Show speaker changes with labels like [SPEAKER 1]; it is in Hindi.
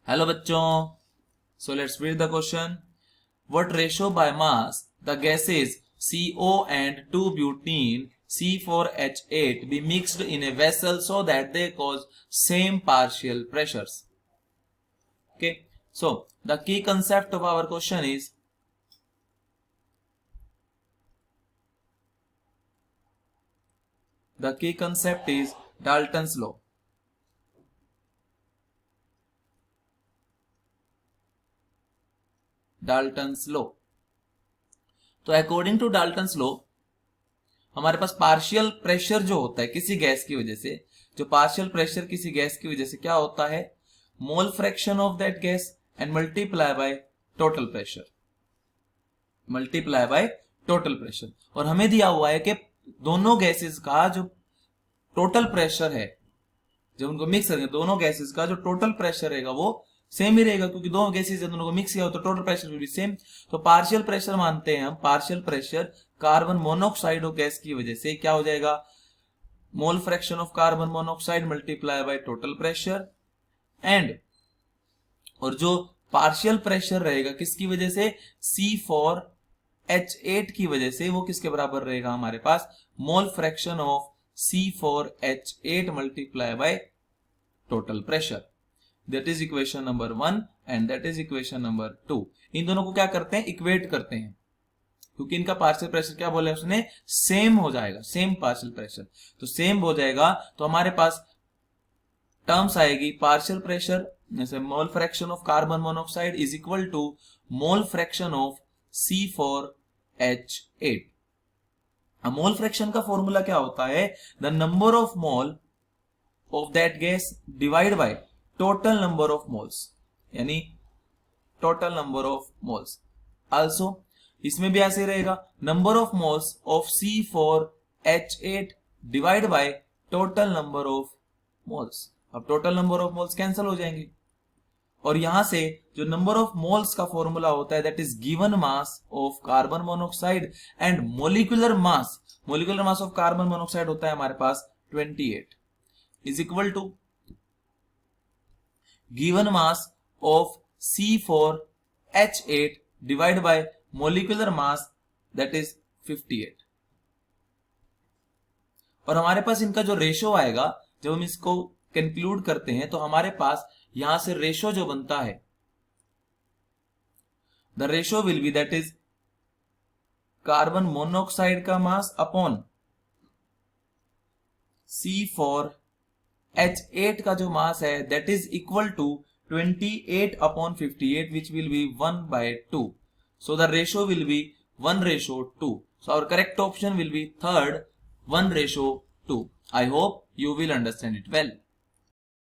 [SPEAKER 1] हेलो बच्चों, so let's read the question. What ratio by mass the gases CO and 2-butene C4H8 be mixed in a vessel so that they cause same partial pressures? Okay, so the key concept of our question is Dalton's law. Dalton's law. तो अकॉर्डिंग टू डाल्टन्स लॉ हमारे पास पार्शियल प्रेशर जो होता है किसी गैस की वजह से, जो पार्शियल प्रेशर किसी गैस की वजह से क्या होता है, मोल fraction of that gas and multiply by total pressure, और हमें दिया हुआ है कि दोनों गैसेस का जो टोटल प्रेशर है, जब उनको मिक्स करेंगे दोनों गैसेस का जो टोटल प्रेशर रहेगा वो सेम ही रहेगा, क्योंकि दोनों गैसेस है दोनों को मिक्स किया हो तो total pressure will be same. तो पार्शियल प्रेशर मानते हैं हम, partial pressure carbon monoxide of gas की वजह से क्या हो जाएगा, मोल fraction of carbon monoxide multiply by total pressure, and और जो पार्शियल प्रेशर रहेगा किसकी वजह से, C4H8 की वजह से, वो किसके बराबर रहेगा हमारे पास, mole fraction of C4H8 multiply by total pressure. That is equation number 1 and that is equation number 2। इन दोनों को क्या करते हैं, इक्वेट करते हैं, क्योंकि इनका पार्शियल प्रेशर क्या बोला उसने, सेम हो जाएगा, सेम पार्शियल प्रेशर। तो सेम हो जाएगा तो हमारे पास टर्म्स आएगी पार्शियल प्रेशर जैसे mole fraction of carbon monoxide is equal to mole fraction of C4H8। Mole fraction का फॉर्मूला क्या होता है, the number of mole of that gas divide by total number of moles, यानी total number of moles. Also इसमें भी ऐसे रहेगा, number of moles of C4H8 divide by total number of moles. अब total number of moles cancel हो जाएंगे और यहां से जो नंबर ऑफ मोल्स का फॉर्मूला होता है that is given mass of carbon monoxide and molecular mass of carbon monoxide होता है हमारे पास 28 is equal to given mass of C4H8 divide by molecular mass that is 58। और हमारे पास इनका जो रेशो आएगा जब हम इसको कंक्लूड करते हैं तो हमारे पास यहां से रेशो जो बनता है, the ratio will be that is carbon monoxide का मास अपॉन C4H8 का जो मास है that is equal to 28 upon 58 which will be 1/2। So the ratio will be 1:2। So our correct option will be third 1:2। I hope you will understand it well.